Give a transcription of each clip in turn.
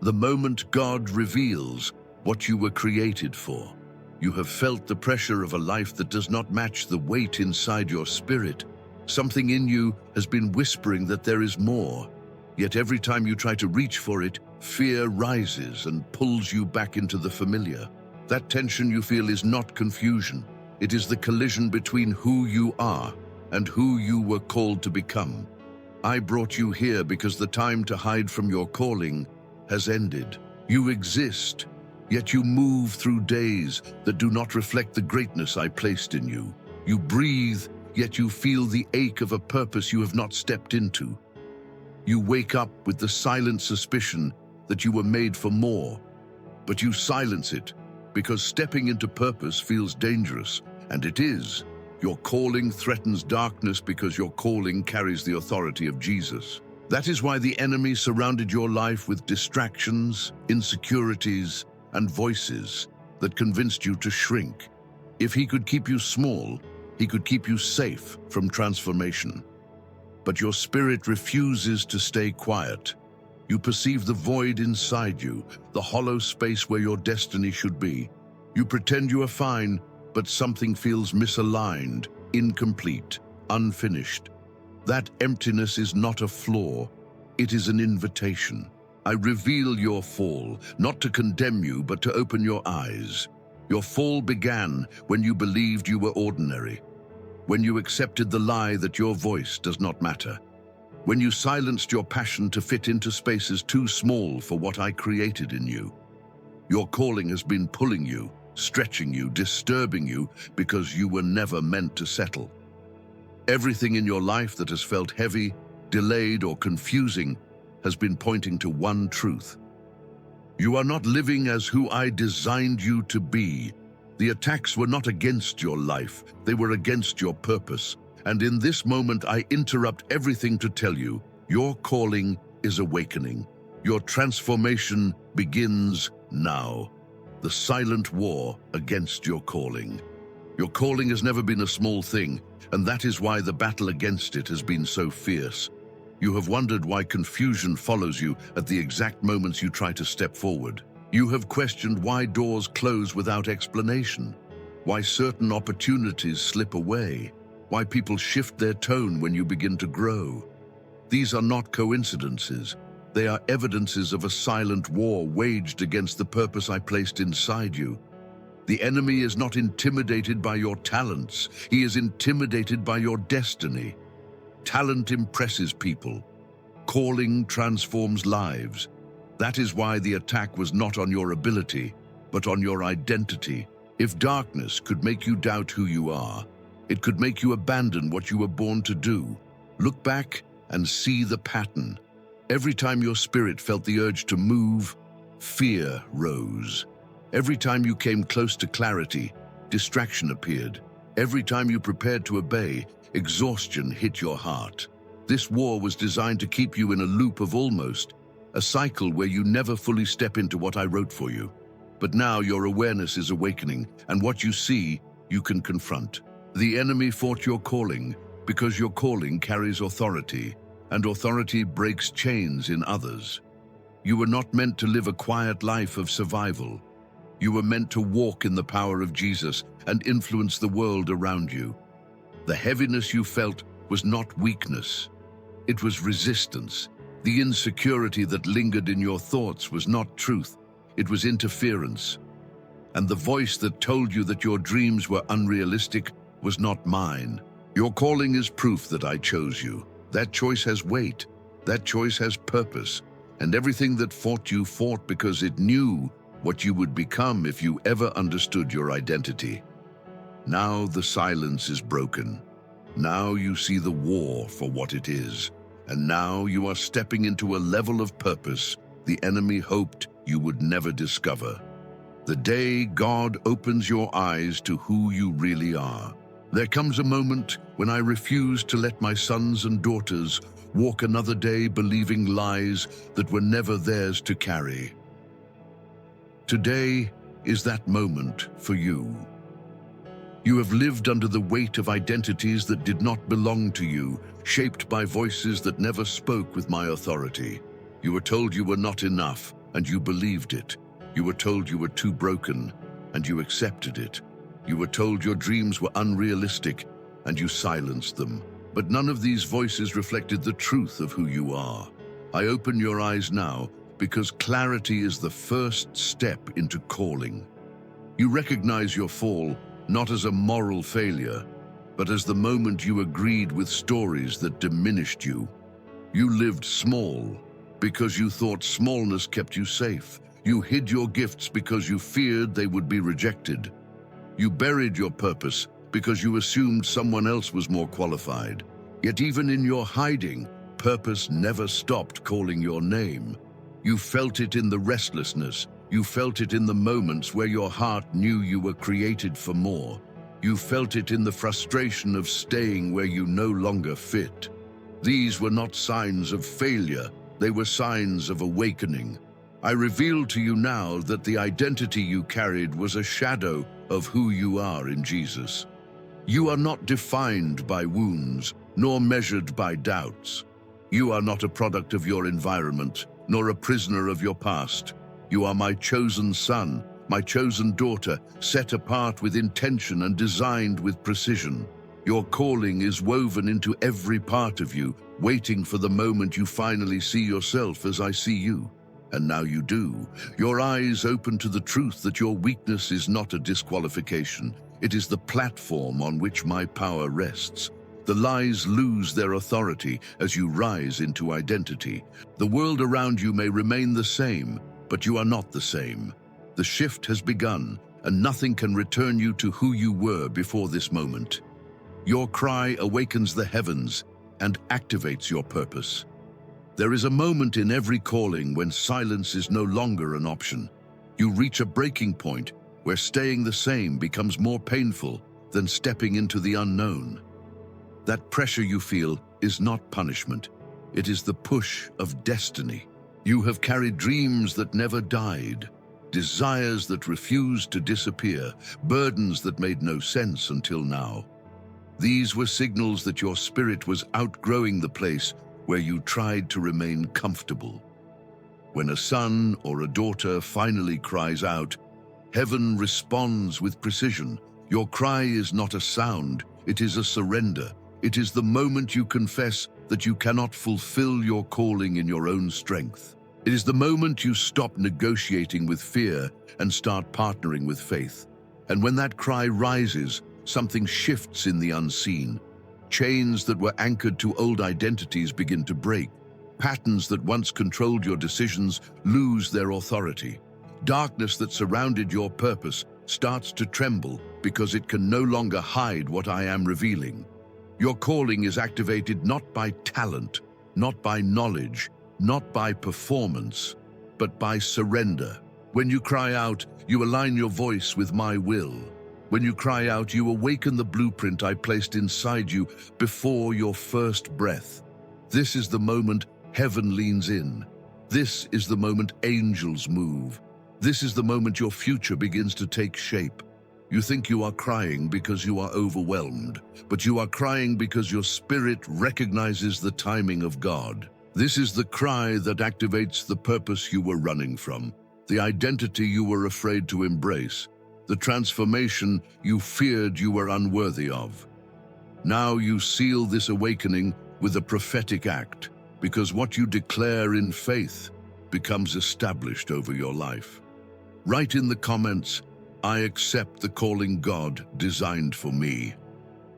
The moment God reveals what you were created for. You have felt the pressure of a life that does not match the weight inside your spirit. Something in you has been whispering that there is more. Yet every time you try to reach for it, fear rises and pulls you back into the familiar. That tension you feel is not confusion. It is the collision between who you are and who you were called to become. I brought you here because the time to hide from your calling has ended. You exist, yet you move through days that do not reflect the greatness I placed in you. You breathe, yet you feel the ache of a purpose you have not stepped into. You wake up with the silent suspicion that you were made for more, but you silence it because stepping into purpose feels dangerous, and it is. Your calling threatens darkness because your calling carries the authority of Jesus. That is why the enemy surrounded your life with distractions, insecurities, and voices that convinced you to shrink. If he could keep you small, he could keep you safe from transformation. But your spirit refuses to stay quiet. You perceive the void inside you, the hollow space where your destiny should be. You pretend you are fine, but something feels misaligned, incomplete, unfinished. That emptiness is not a flaw, it is an invitation. I reveal your fall, not to condemn you, but to open your eyes. Your fall began when you believed you were ordinary, when you accepted the lie that your voice does not matter, when you silenced your passion to fit into spaces too small for what I created in you. Your calling has been pulling you, stretching you, disturbing you, because you were never meant to settle. Everything in your life that has felt heavy, delayed, or confusing has been pointing to one truth. You are not living as who I designed you to be. The attacks were not against your life, they were against your purpose. And in this moment, I interrupt everything to tell you, your calling is awakening. Your transformation begins now. The silent war against your calling. Your calling has never been a small thing, and that is why the battle against it has been so fierce. You have wondered why confusion follows you at the exact moments you try to step forward. You have questioned why doors close without explanation, why certain opportunities slip away, why people shift their tone when you begin to grow. These are not coincidences. They are evidences of a silent war waged against the purpose I placed inside you. The enemy is not intimidated by your talents. He is intimidated by your destiny. Talent impresses people. Calling transforms lives. That is why the attack was not on your ability, but on your identity. If darkness could make you doubt who you are, it could make you abandon what you were born to do. Look back and see the pattern. Every time your spirit felt the urge to move, fear rose. Every time you came close to clarity, distraction appeared. Every time you prepared to obey, exhaustion hit your heart. This war was designed to keep you in a loop of almost, a cycle where you never fully step into what I wrote for you. But now your awareness is awakening, and what you see, you can confront. The enemy fought your calling because your calling carries authority, and authority breaks chains in others. You were not meant to live a quiet life of survival. You were meant to walk in the power of Jesus and influence the world around you. The heaviness you felt was not weakness. It was resistance. The insecurity that lingered in your thoughts was not truth. It was interference. And the voice that told you that your dreams were unrealistic was not mine. Your calling is proof that I chose you. That choice has weight. That choice has purpose. And everything that fought you fought because it knew what you would become if you ever understood your identity. Now the silence is broken. Now you see the war for what it is. And now you are stepping into a level of purpose the enemy hoped you would never discover. The day God opens your eyes to who you really are. There comes a moment when I refuse to let my sons and daughters walk another day believing lies that were never theirs to carry. Today is that moment for you. You have lived under the weight of identities that did not belong to you, shaped by voices that never spoke with my authority. You were told you were not enough, and you believed it. You were told you were too broken, and you accepted it. You were told your dreams were unrealistic, and you silenced them. But none of these voices reflected the truth of who you are. I open your eyes now because clarity is the first step into calling. You recognize your fall not as a moral failure, but as the moment you agreed with stories that diminished you. You lived small because you thought smallness kept you safe. You hid your gifts because you feared they would be rejected. You buried your purpose because you assumed someone else was more qualified. Yet even in your hiding, purpose never stopped calling your name. You felt it in the restlessness. You felt it in the moments where your heart knew you were created for more. You felt it in the frustration of staying where you no longer fit. These were not signs of failure. They were signs of awakening. I reveal to you now that the identity you carried was a shadow of who you are in Jesus. You are not defined by wounds, nor measured by doubts. You are not a product of your environment, nor a prisoner of your past. You are my chosen son, my chosen daughter, set apart with intention and designed with precision. Your calling is woven into every part of you, waiting for the moment you finally see yourself as I see you. And now you do. Your eyes open to the truth that your weakness is not a disqualification. It is the platform on which my power rests. The lies lose their authority as you rise into identity. The world around you may remain the same, but you are not the same. The shift has begun, and nothing can return you to who you were before this moment. Your cry awakens the heavens and activates your purpose. There is a moment in every calling when silence is no longer an option. You reach a breaking point where staying the same becomes more painful than stepping into the unknown. That pressure you feel is not punishment. It is the push of destiny. You have carried dreams that never died, desires that refused to disappear, burdens that made no sense until now. These were signals that your spirit was outgrowing the place where you tried to remain comfortable. When a son or a daughter finally cries out, heaven responds with precision. Your cry is not a sound, it is a surrender. It is the moment you confess that you cannot fulfill your calling in your own strength. It is the moment you stop negotiating with fear and start partnering with faith. And when that cry rises, something shifts in the unseen. Chains that were anchored to old identities begin to break. Patterns that once controlled your decisions lose their authority. Darkness that surrounded your purpose starts to tremble because it can no longer hide what I am revealing. Your calling is activated not by talent, not by knowledge, not by performance, but by surrender. When you cry out, you align your voice with my will. When you cry out, you awaken the blueprint I placed inside you before your first breath. This is the moment heaven leans in. This is the moment angels move. This is the moment your future begins to take shape. You think you are crying because you are overwhelmed, but you are crying because your spirit recognizes the timing of God. This is the cry that activates the purpose you were running from, the identity you were afraid to embrace, the transformation you feared you were unworthy of. Now you seal this awakening with a prophetic act, because what you declare in faith becomes established over your life. Write in the comments, I accept the calling God designed for me.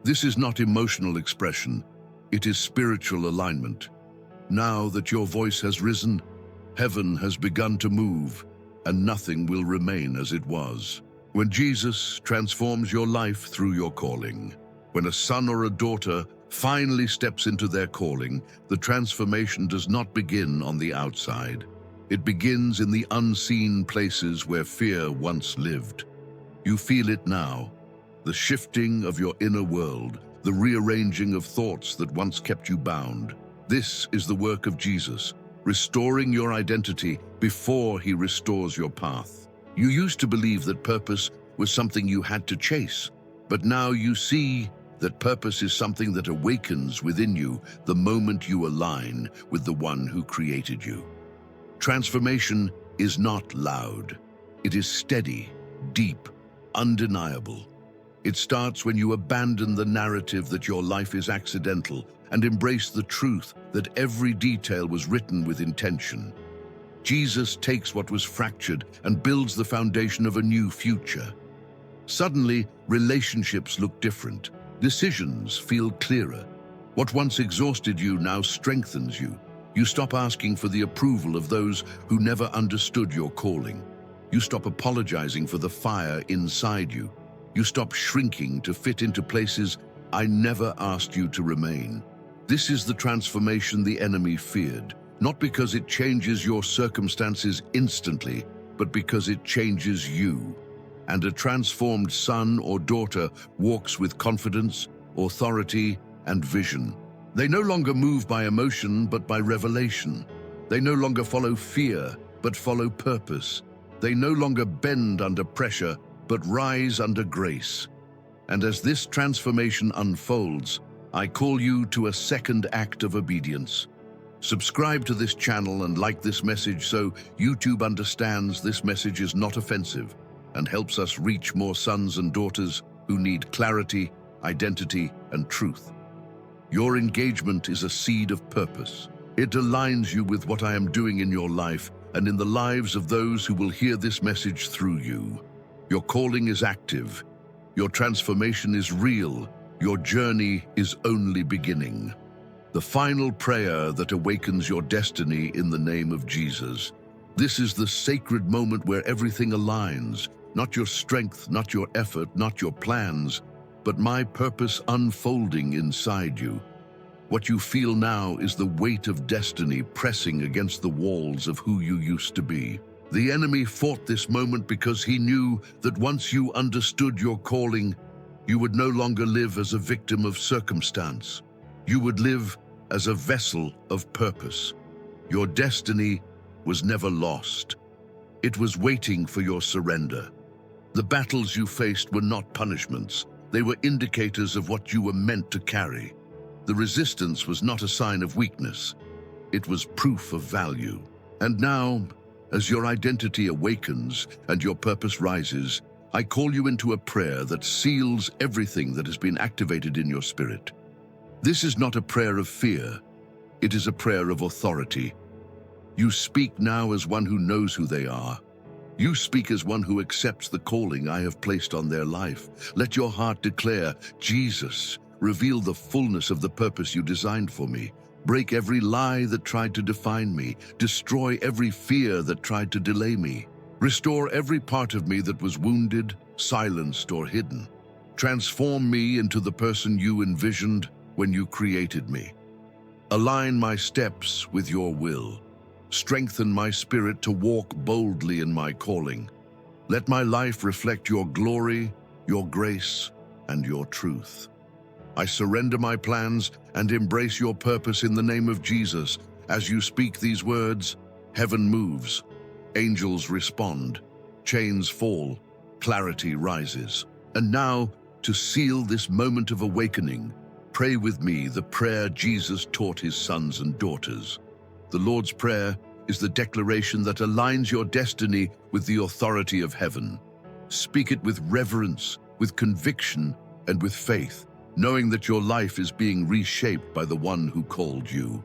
This is not emotional expression, it is spiritual alignment. Now that your voice has risen, heaven has begun to move, and nothing will remain as it was. When Jesus transforms your life through your calling, when a son or a daughter finally steps into their calling, the transformation does not begin on the outside. It begins in the unseen places where fear once lived. You feel it now, the shifting of your inner world, the rearranging of thoughts that once kept you bound. This is the work of Jesus, restoring your identity before he restores your path. You used to believe that purpose was something you had to chase, but now you see that purpose is something that awakens within you the moment you align with the one who created you. Transformation is not loud. It is steady, deep, undeniable. It starts when you abandon the narrative that your life is accidental and embrace the truth that every detail was written with intention. Jesus takes what was fractured and builds the foundation of a new future. Suddenly, relationships look different. Decisions feel clearer. What once exhausted you now strengthens you. You stop asking for the approval of those who never understood your calling. You stop apologizing for the fire inside you. You stop shrinking to fit into places I never asked you to remain. This is the transformation the enemy feared, not because it changes your circumstances instantly, but because it changes you. And a transformed son or daughter walks with confidence, authority, and vision. They no longer move by emotion, but by revelation. They no longer follow fear, but follow purpose. They no longer bend under pressure, but rise under grace. And as this transformation unfolds, I call you to a second act of obedience. Subscribe to this channel and like this message so YouTube understands this message is not offensive and helps us reach more sons and daughters who need clarity, identity, and truth. Your engagement is a seed of purpose. It aligns you with what I am doing in your life and in the lives of those who will hear this message through you. Your calling is active. Your transformation is real. Your journey is only beginning. The final prayer that awakens your destiny in the name of Jesus. This is the sacred moment where everything aligns, not your strength, not your effort, not your plans, but my purpose unfolding inside you. What you feel now is the weight of destiny pressing against the walls of who you used to be. The enemy fought this moment because he knew that once you understood your calling, you would no longer live as a victim of circumstance. You would live as a vessel of purpose. Your destiny was never lost. It was waiting for your surrender. The battles you faced were not punishments. They were indicators of what you were meant to carry. The resistance was not a sign of weakness. It was proof of value. And now, as your identity awakens and your purpose rises, I call you into a prayer that seals everything that has been activated in your spirit. This is not a prayer of fear. It is a prayer of authority. You speak now as one who knows who they are. You speak as one who accepts the calling I have placed on their life. Let your heart declare, Jesus, reveal the fullness of the purpose you designed for me. Break every lie that tried to define me. Destroy every fear that tried to delay me. Restore every part of me that was wounded, silenced, or hidden. Transform me into the person you envisioned when you created me. Align my steps with your will. Strengthen my spirit to walk boldly in my calling. Let my life reflect your glory, your grace, and your truth. I surrender my plans and embrace your purpose in the name of Jesus. As you speak these words, heaven moves, angels respond, chains fall, clarity rises. And now, to seal this moment of awakening, pray with me the prayer Jesus taught his sons and daughters. The Lord's Prayer is the declaration that aligns your destiny with the authority of heaven. Speak it with reverence, with conviction, and with faith, knowing that your life is being reshaped by the one who called you.